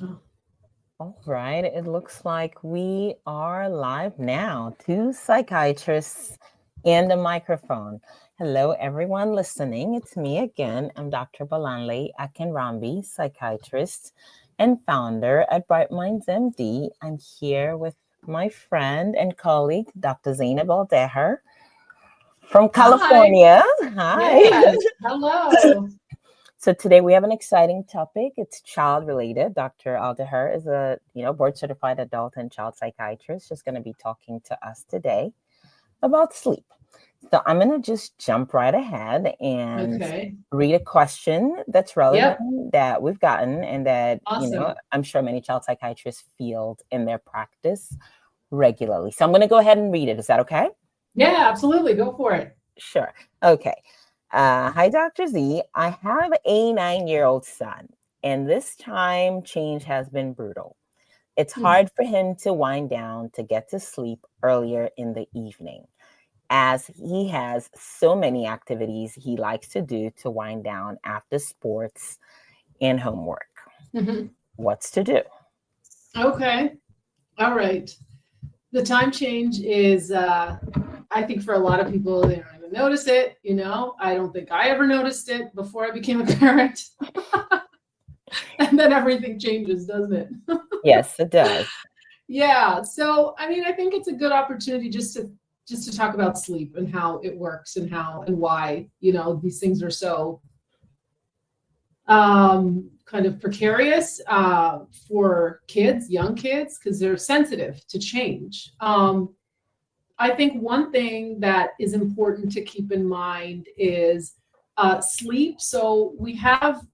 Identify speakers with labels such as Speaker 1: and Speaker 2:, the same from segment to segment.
Speaker 1: All right, it looks like we are live now. Two psychiatrists and a microphone. Hello, everyone listening. It's me again. I'm Dr. Balanle Akinrambi, psychiatrist and founder at Bright Minds MD. I'm here with my friend and colleague, Dr. Zainab Aldeher from
Speaker 2: Hi.
Speaker 1: California. Hi.
Speaker 2: Yes. Hello.
Speaker 1: So today we have an exciting topic. It's child related. Dr. Aldeher is a board certified adult and child psychiatrist. She's going to be talking to us today about sleep. So I'm going to just jump right ahead and
Speaker 2: Okay.
Speaker 1: read a question that's relevant
Speaker 2: Yep.
Speaker 1: that we've gotten and that
Speaker 2: Awesome.
Speaker 1: I'm sure many child psychiatrists field in their practice regularly. So I'm going to go ahead and read it. Is that okay?
Speaker 2: Yeah, absolutely. Go for it.
Speaker 1: Sure. Okay. Hi, Dr. Z. I have a 9-year-old son, and this time change has been brutal. It's
Speaker 2: Hmm.
Speaker 1: hard for him to wind down to get to sleep earlier in the evening, as he has so many activities he likes to do to wind down after sports and homework.
Speaker 2: Mhm.
Speaker 1: What's to do?
Speaker 2: Okay. All right. The time change is, I think for a lot of people, they don't even notice it. I don't think I ever noticed it before I became a parent. And then everything changes, doesn't it?
Speaker 1: Yes, it does.
Speaker 2: Yeah. So, I mean, I think it's a good opportunity just to talk about sleep and how it works and how and why, these things are so kind of precarious for kids, young kids, because they're sensitive to change. I think one thing that is important to keep in mind is sleep. So we have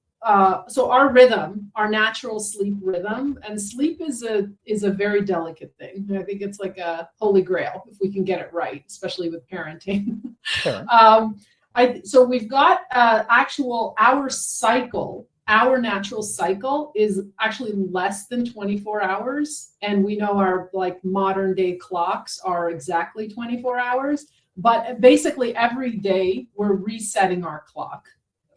Speaker 2: so our rhythm, our natural sleep rhythm, and sleep is a very delicate thing. I think it's like a holy grail if we can get it right, especially with parenting.
Speaker 1: Sure.
Speaker 2: So we've got actual our natural cycle is actually less than 24 hours. And we know our like modern day clocks are exactly 24 hours. But basically every day we're resetting our clock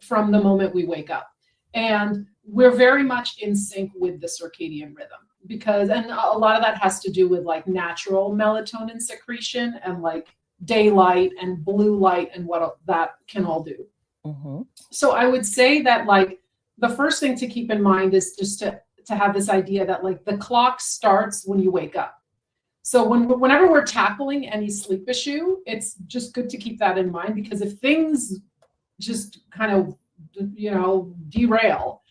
Speaker 2: from the moment we wake up. And we're very much in sync with the circadian rhythm and a lot of that has to do with like natural melatonin secretion and like daylight and blue light and what that can all do.
Speaker 1: Mm-hmm.
Speaker 2: So I would say that like the first thing to keep in mind is just to have this idea that like the clock starts when you wake up. So whenever we're tackling any sleep issue, it's just good to keep that in mind, because if things just kind of derail,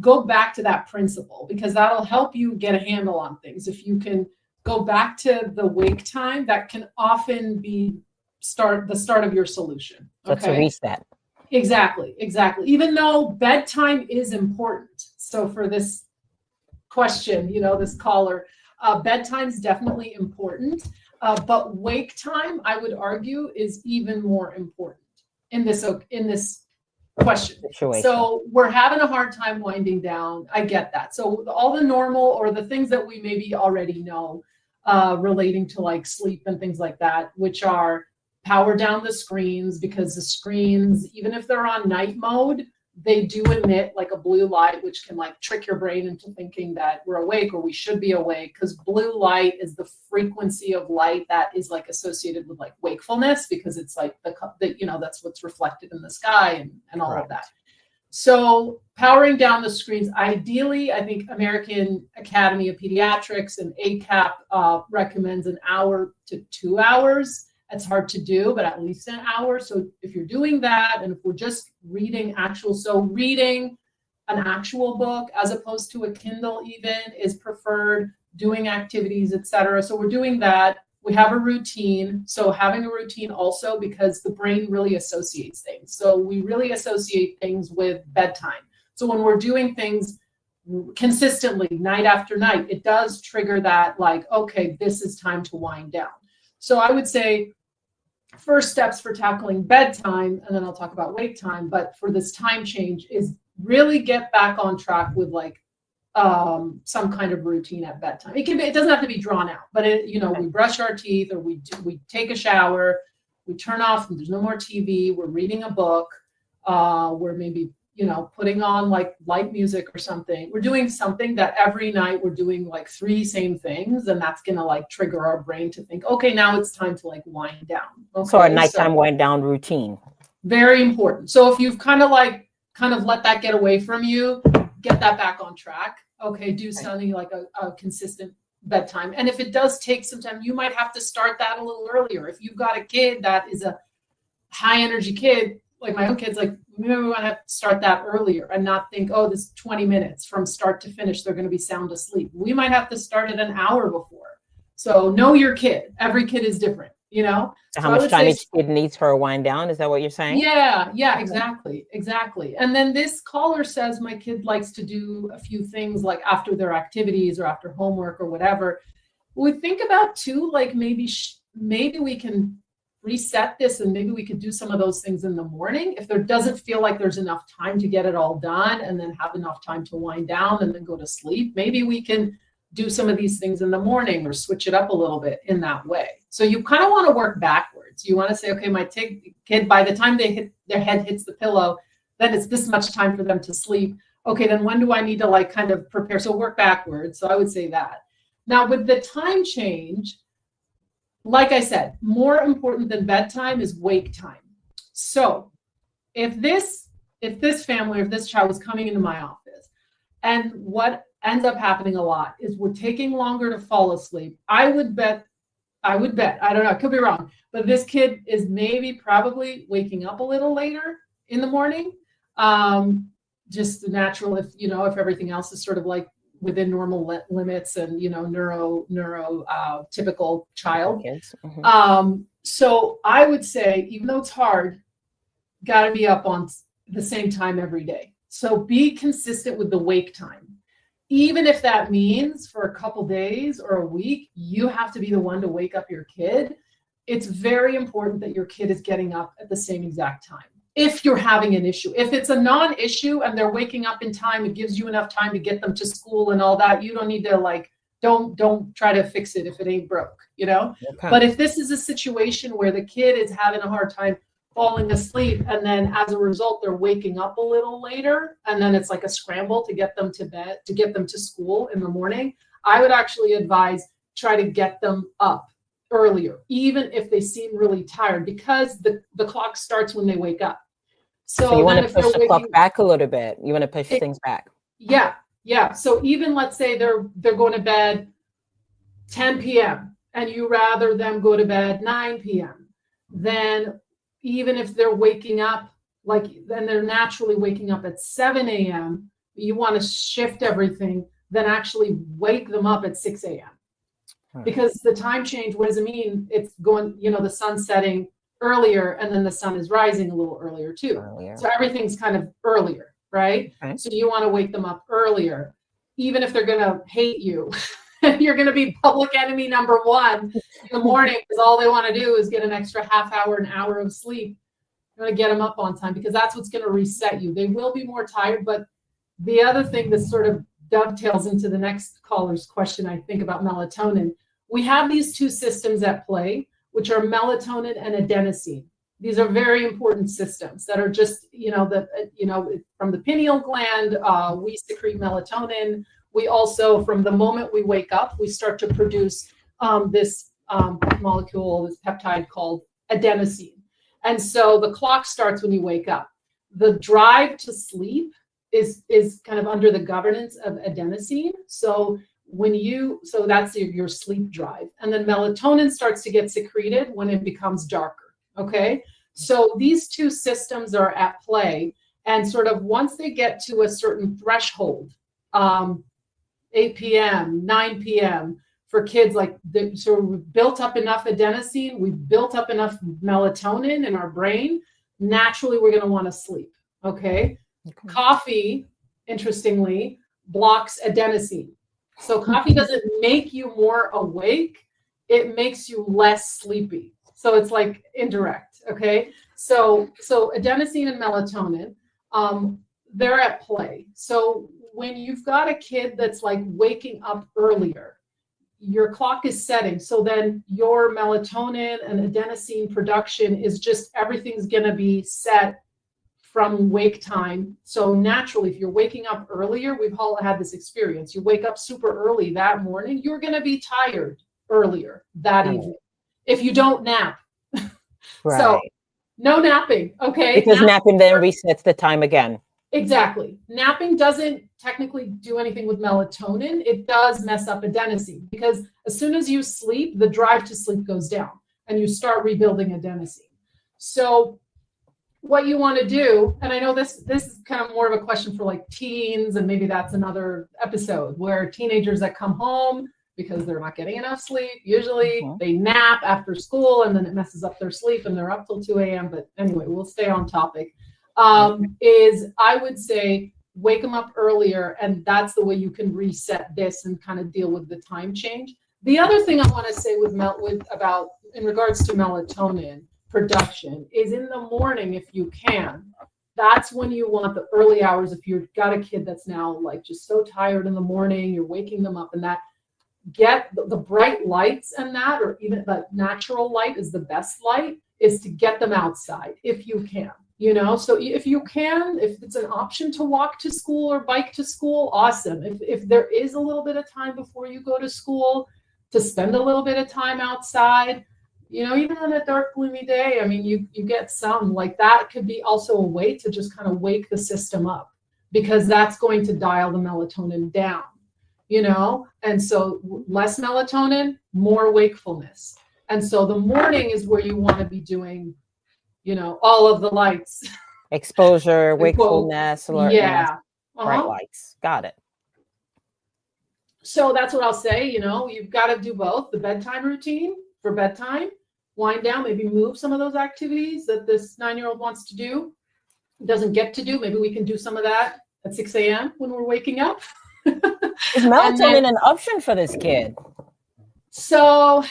Speaker 2: go back to that principle, because that'll help you get a handle on things. If you can go back to the wake time, that can often be the start of your solution.
Speaker 1: So it's a
Speaker 2: Okay.
Speaker 1: reset.
Speaker 2: Exactly. Even though bedtime is important. So for this question, this caller, bedtime's definitely important, but wake time, I would argue, is even more important in this question.
Speaker 1: Situation.
Speaker 2: So we're having a hard time winding down. I get that. So all the normal or the things that we maybe already know relating to like sleep and things like that, which are power down the screens, because the screens, even if they're on night mode, they do emit like a blue light, which can like trick your brain into thinking that we're awake or we should be awake, because blue light is the frequency of light that is like associated with like wakefulness, because it's like that's what's reflected in the sky and all of that. So powering down the screens, ideally, I think American Academy of Pediatrics and ACAP recommends an hour to 2 hours. It's hard to do, but at least an hour. So if you're doing that, and if we're just reading reading an actual book as opposed to a Kindle even is preferred, doing activities, etc. So we're doing that. We have a routine. So having a routine also, because the brain really associates things. So we really associate things with bedtime. So when we're doing things consistently night after night, it does trigger that like, okay, this is time to wind down. So I would say first steps for tackling bedtime, and then I'll talk about wake time, but for this time change is really get back on track with like some kind of routine at bedtime. It doesn't have to be drawn out, but we brush our teeth, or we take a shower, we turn off, and there's no more TV, we're reading a book, we're maybe putting on like light music or something. We're doing something that every night we're doing like 3 same things, and that's going to like trigger our brain to think, okay, now it's time to like wind down. Okay?
Speaker 1: So a nighttime wind down routine.
Speaker 2: Very important. So if you've kind of let that get away from you, get that back on track. Okay, do something like a consistent bedtime. And if it does take some time, you might have to start that a little earlier. If you've got a kid that is a high energy kid, like my own kids, like maybe we want to start that earlier and not think, oh, this 20 minutes from start to finish, they're going to be sound asleep. We might have to start it an hour before. So know your kid. Every kid is different,
Speaker 1: So how much time each kid needs for a wind down? Is that what you're saying?
Speaker 2: Yeah, exactly. And then this caller says my kid likes to do a few things like after their activities or after homework or whatever. We think about too, like maybe we can reset this and maybe we could do some of those things in the morning if there doesn't feel like there's enough time to get it all done and then have enough time to wind down and then go to sleep. Maybe we can do some of these things in the morning or switch it up a little bit in that way. So you kind of want to work backwards. You want to say, okay, my kid, by the time their head hits the pillow, then it's this much time for them to sleep. Okay, then when do I need to like kind of prepare? So work backwards. So I would say that. Now with the time change, like I said, more important than bedtime is wake time. So if this family or if this child was coming into my office, and what ends up happening a lot is we're taking longer to fall asleep, I would bet, I don't know, I could be wrong, but this kid is probably waking up a little later in the morning. Just the natural, if everything else is sort of like within normal limits and neuro typical child. Mm-hmm. So I would say, even though it's hard, got to be up on the same time every day. So be consistent with the wake time. Even if that means for a couple days or a week, you have to be the one to wake up your kid. It's very important that your kid is getting up at the same exact time. If you're having an issue, if it's a non-issue and they're waking up in time, it gives you enough time to get them to school and all that. You don't need to don't try to fix it if it ain't broke, Okay. But if this is a situation where the kid is having a hard time falling asleep and then as a result, they're waking up a little later and then it's like a scramble to get them to bed, to get them to school in the morning, I would actually advise try to get them up earlier, even if they seem really tired, because the clock starts when they wake up.
Speaker 1: So you want to push the clock back a little bit. You want to push things back.
Speaker 2: Yeah. So even let's say they're going to bed 10 p.m. and you rather them go to bed 9 p.m. Then even if they're waking up, then they're naturally waking up at 7 a.m., you want to shift everything, then actually wake them up at 6 a.m. Because the time change, what does it mean? It's going, the sun's setting earlier and then the sun is rising a little earlier too. So everything's kind of earlier, right? Okay. So you want to wake them up earlier, even if they're going to hate you. You're going to be public enemy number 1 in the morning because all they want to do is get an extra half hour, an hour of sleep. You're going to get them up on time because that's what's going to reset you. They will be more tired, but the other thing that sort of dovetails into the next caller's question, I think, about melatonin, we have these 2 systems at play, which are melatonin and adenosine. These are very important systems that are just, from the pineal gland, we secrete melatonin. We also, from the moment we wake up, we start to produce this molecule, this peptide called adenosine. And so the clock starts when you wake up. The drive to sleep is kind of under the governance of adenosine. So that's your sleep drive. And then melatonin starts to get secreted when it becomes darker. Okay. So these 2 systems are at play. And sort of once they get to a certain threshold, 8 p.m., 9 p.m., for kids, so we've built up enough adenosine, we've built up enough melatonin in our brain, naturally we're going to want to sleep. Okay. Coffee, interestingly, blocks adenosine. So coffee doesn't make you more awake, it makes you less sleepy. So it's like indirect, okay? So adenosine and melatonin, they're at play. So when you've got a kid that's like waking up earlier, your clock is setting. So then your melatonin and adenosine production is just, everything's gonna be set from wake time. So naturally, if you're waking up earlier, we've all had this experience. You wake up super early that morning, you're going to be tired earlier that evening if you don't nap.
Speaker 1: Right.
Speaker 2: So no napping, okay?
Speaker 1: Because napping then resets the time again.
Speaker 2: Exactly. Napping doesn't technically do anything with melatonin. It does mess up adenosine because as soon as you sleep, the drive to sleep goes down and you start rebuilding adenosine. So what you want to do, and I know this is kind of more of a question for like teens, and maybe that's another episode, where teenagers that come home because they're not getting enough sleep, usually they nap after school and then it messes up their sleep and they're up till 2 a.m. But anyway, we'll stay on topic. Is I would say wake them up earlier, and that's the way you can reset this and kind of deal with the time change. The other thing I want to say about in regards to melatonin production is in the morning, if you can, that's when you want the early hours. If you've got a kid that's now like just so tired in the morning, you're waking them up, and that get the bright lights, and that, or even the natural light is the best light, is to get them outside if you can. You know, so if you can, if it's an option to walk to school or bike to school, awesome. If there is a little bit of time before you go to school to spend a little bit of time outside, you know, even on a dark, gloomy day, I mean, you get some, like that could be also a way to just kind of wake the system up, because that's going to dial the melatonin down, you know? And so less melatonin, more wakefulness. And so the morning is where you want to be doing, you know, all of the lights.
Speaker 1: Exposure, wakefulness, alertness, bright lights. Got it.
Speaker 2: So that's what I'll say. You know, you've got to do both. The bedtime routine for bedtime, wind down, maybe move some of those activities that this 9-year-old wants to do, doesn't get to do. Maybe we can do some of that at 6 a.m. when we're waking up.
Speaker 1: Is melatonin an option for this kid?
Speaker 2: So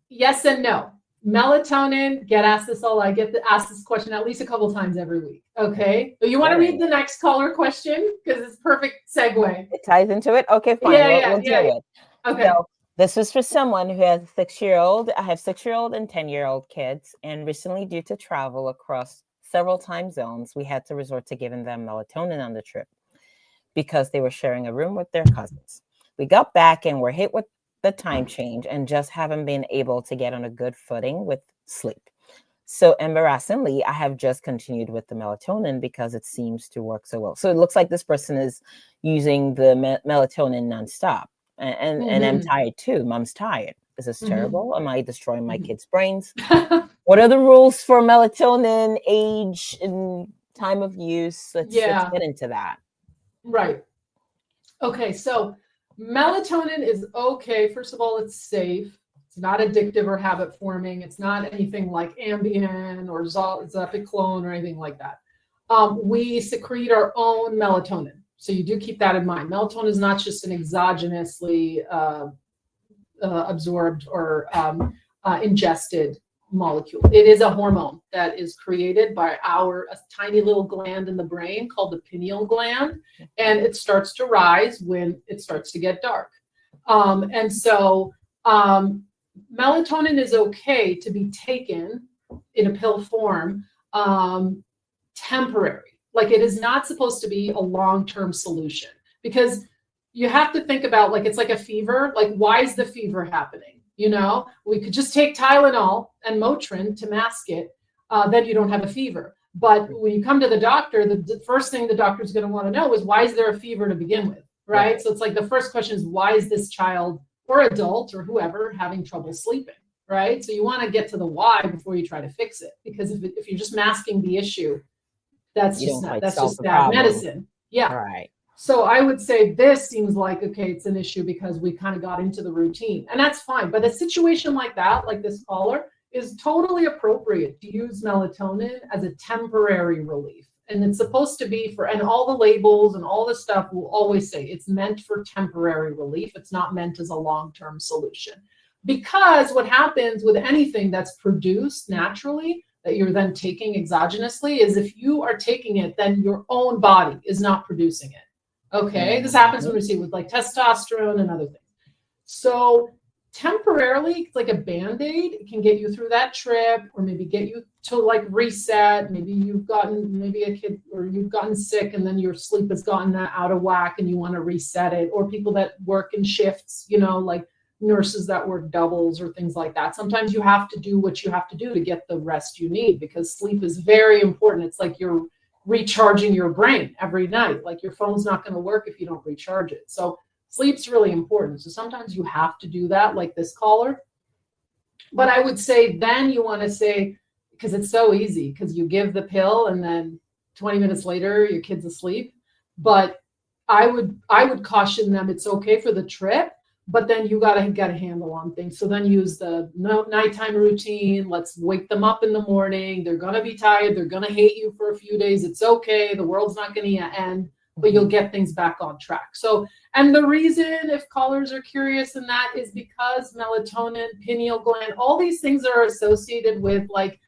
Speaker 2: yes and no. Melatonin, I get asked this question at least a couple times every week. Okay. So you want to read the next caller question? Because it's perfect segue.
Speaker 1: It ties into it? Okay, fine. We'll deal with.
Speaker 2: Okay.
Speaker 1: So this is for someone who has a 6-year-old. I have 6-year-old and 10-year-old kids. And recently, due to travel across several time zones, we had to resort to giving them melatonin on the trip because they were sharing a room with their cousins. We got back and were hit with the time change and just haven't been able to get on a good footing with sleep. So embarrassingly, I have just continued with the melatonin because it seems to work so well. So it looks like this person is using the melatonin nonstop. And I'm tired too. Mom's tired. Is this terrible? Am I destroying my kids' brains? What are the rules for melatonin, age, and time of use? Let's get into that.
Speaker 2: Right. Okay, so melatonin is okay. First of all, it's safe. It's not addictive or habit forming. It's not anything like Ambien or Zepiclone or anything like that. We secrete our own melatonin. So you do keep that in mind. Melatonin is not just an exogenously absorbed or ingested molecule. It is a hormone that is created by a tiny little gland in the brain called the pineal gland, and it starts to rise when it starts to get dark. And so melatonin is okay to be taken in a pill form temporary. Like, it is not supposed to be a long-term solution, because you have to think about, like, it's like a fever. Like, why is the fever happening? You know, we could just take Tylenol and Motrin to mask it. Then you don't have a fever. But when you come to the doctor, the first thing the doctor's going to want to know is, why is there a fever to begin with? Right? So it's like the first question is, why is this child or adult or whoever having trouble sleeping? Right? So you want to get to the why before you try to fix it. Because if you're just masking the issue, that's just bad medicine. Yeah.
Speaker 1: Right.
Speaker 2: So I would say this seems like, okay, it's an issue because we kind of got into the routine, and that's fine. But a situation like that, like this caller, is totally appropriate to use melatonin as a temporary relief. And it's supposed to be and all the labels and all the stuff will always say it's meant for temporary relief. It's not meant as a long-term solution. Because what happens with anything that's produced naturally that you're then taking exogenously is, if you are taking it, then your own body is not producing it. Okay, this happens when we see with like testosterone and other things. So temporarily, it's like a Band-Aid. It can get you through that trip, or maybe get you to like reset. Maybe a kid, or you've gotten sick and then your sleep has gotten out of whack and you want to reset it. Or people that work in shifts, like nurses that work doubles or things like that. Sometimes you have to do what you have to do to get the rest you need, because sleep is very important. It's like you're recharging your brain every night. Like your phone's not going to work if you don't recharge it. So sleep's really important. So sometimes you have to do that, like this caller. But I would say then you want to say, because it's so easy, because you give the pill and then 20 minutes later your kid's asleep. But I would caution them, it's okay for the trip, but then you got to get a handle on things. So then use the nighttime routine. Let's wake them up in the morning. They're going to be tired. They're going to hate you for a few days. It's okay. The world's not going to end, but you'll get things back on track. So, and the reason, if callers are curious in that, is because melatonin, pineal gland, all these things are associated with like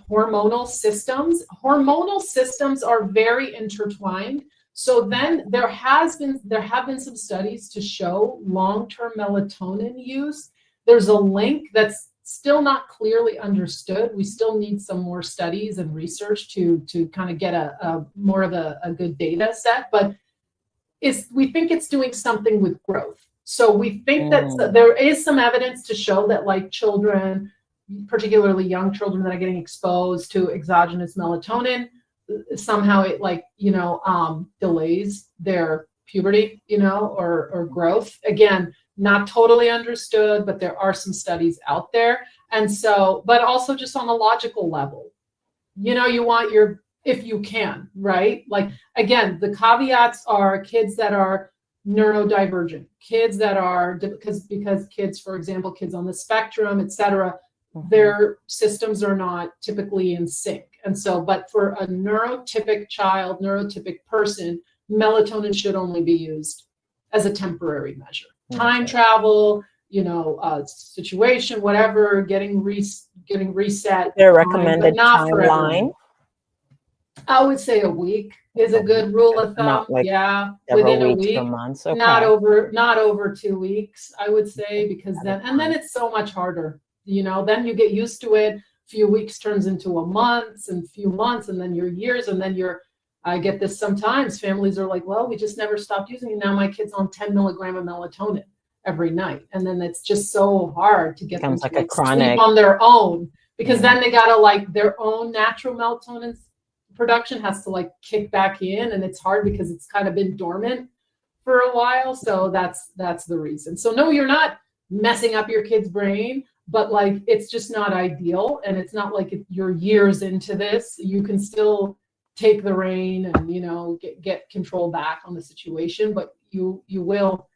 Speaker 2: hormonal systems. Hormonal systems are very intertwined. So then there have been some studies to show long-term melatonin use. There's a link that's still not clearly understood. We still need some more studies and research to kind of get a more of a good data set, but we think it's doing something with growth. So we think that there is some evidence to show that like children, particularly young children that are getting exposed to exogenous melatonin, somehow it delays their puberty, or growth. Again, not totally understood, but there are some studies out there. And so, but also just on a logical level, you want if you can, right? Like, again, the caveats are kids that are neurodivergent, kids that are, because kids, for example, kids on the spectrum, et cetera, their systems are not typically in sync. And so, but for a neurotypic child, neurotypic person, melatonin should only be used as a temporary measure. Time travel, situation, whatever, getting reset.
Speaker 1: Their recommended timeline?
Speaker 2: I would say a week is a good rule of thumb. Within a week,
Speaker 1: okay.
Speaker 2: not over 2 weeks, I would say, because then it's so much harder. Then you get used to it. Few weeks turns into a month, and few months, and then your years, and then I get this sometimes. Families are like, well, we just never stopped using it. Now my kid's on 10 milligram of melatonin every night. And then it's just so hard to get them to
Speaker 1: like chronic
Speaker 2: sleep on their own, because then they gotta their own natural melatonin production has to kick back in, and it's hard because it's kind of been dormant for a while. So that's the reason. So no, you're not messing up your kid's brain, but it's just not ideal. And it's not like you're years into this. You can still take the rein and get control back on the situation, but you will,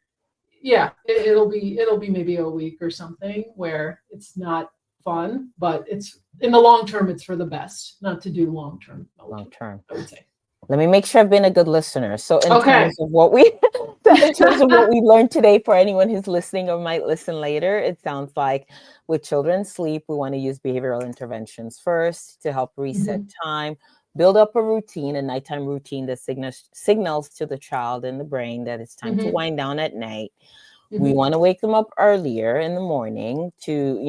Speaker 2: it'll be maybe a week or something where it's not fun, but it's in the long term, it's for the best not to do long term, I would say.
Speaker 1: Let me make sure I've been a good listener. So in terms of what we learned today, for anyone who's listening or might listen later, it sounds like with children's sleep, we want to use behavioral interventions first to help reset time, build up a routine, a nighttime routine that signals to the child in the brain that it's time to wind down at night. We want to wake them up earlier in the morning to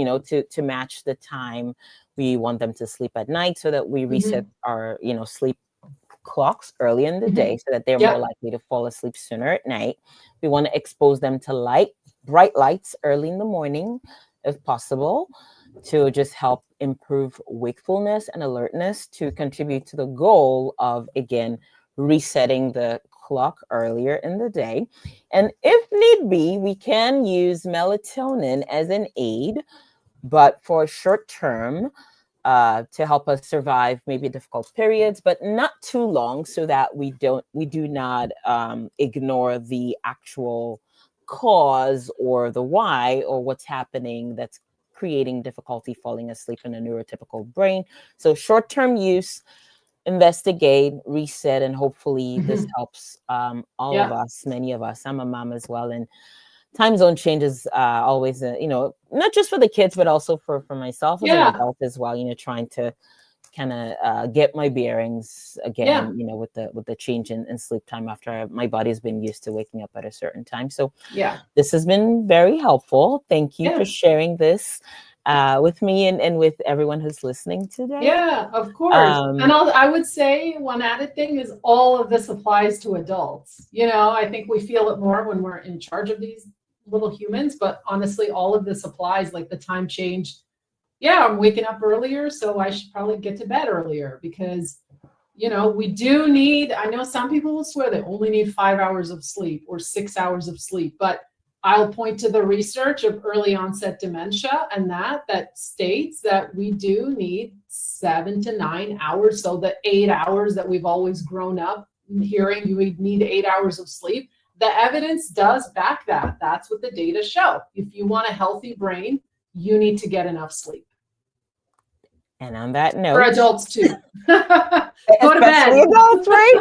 Speaker 1: match the time we want them to sleep at night, so that we reset our, sleep clocks early in the day, so that they're more likely to fall asleep sooner at night. We want to expose them to bright lights early in the morning, if possible, to just help improve wakefulness and alertness, to contribute to the goal of, again, resetting the clock earlier in the day. And if need be, we can use melatonin as an aid, but for short term, to help us survive maybe difficult periods, but not too long, so that we do not ignore the actual cause or the why, or what's happening that's creating difficulty falling asleep in a neurotypical brain. So short-term use, investigate, reset, and hopefully this helps all of us, many of us. I'm a mom as well, and time zone changes always, not just for the kids, but also for myself as an adult as well, trying to kind of get my bearings
Speaker 2: Yeah.
Speaker 1: again, with the change in sleep time after my body's been used to waking up at a certain time. So
Speaker 2: Yeah.
Speaker 1: this has been very helpful. Thank you for
Speaker 2: Yes.
Speaker 1: sharing this with me and with everyone who's listening today.
Speaker 2: Yeah, of course. And I would say one added thing is all of this applies to adults. I think we feel it more when we're in charge of these little humans, but honestly, all of this applies, like the time change. Yeah, I'm waking up earlier, so I should probably get to bed earlier because, we do need, I know some people will swear they only need 5 hours of sleep or 6 hours of sleep, but I'll point to the research of early onset dementia and that states that we do need 7 to 9 hours. So the 8 hours that we've always grown up hearing, you would need 8 hours of sleep. The evidence does back that. That's what the data show. If you want a healthy brain, you need to get enough sleep.
Speaker 1: And on that note,
Speaker 2: for adults too. Go to
Speaker 1: especially
Speaker 2: bed.
Speaker 1: adults, right?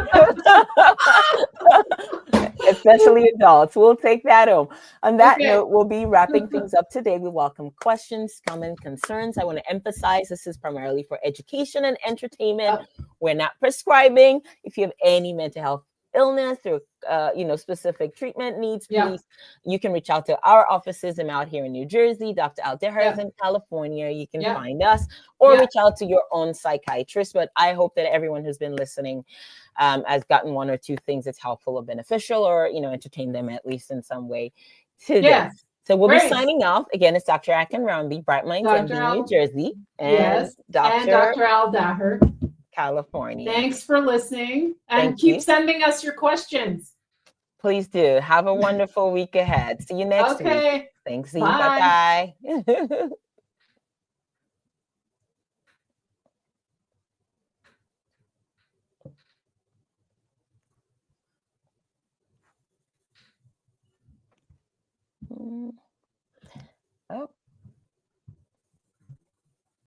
Speaker 1: Especially adults. We'll take that home. On that note, we'll be wrapping things up today. We welcome questions, comments, concerns. I want to emphasize this is primarily for education and entertainment. We're not prescribing. If you have any mental health illness or specific treatment needs, please, you can reach out to our offices. I'm out here in New Jersey. Dr. Aldeher is in California. You can find us or reach out to your own psychiatrist. But I hope that everyone who's been listening has gotten one or two things that's helpful or beneficial, or entertain them at least in some way today. So we'll be signing off. Again, it's Dr. Akin-Roundy, Bright Minds, MD, New Jersey, and Dr.
Speaker 2: Aldeher,
Speaker 1: California.
Speaker 2: Thanks for listening, and keep sending us your questions.
Speaker 1: Please do. Have a wonderful week ahead. See you next week. Thanks. Bye-bye.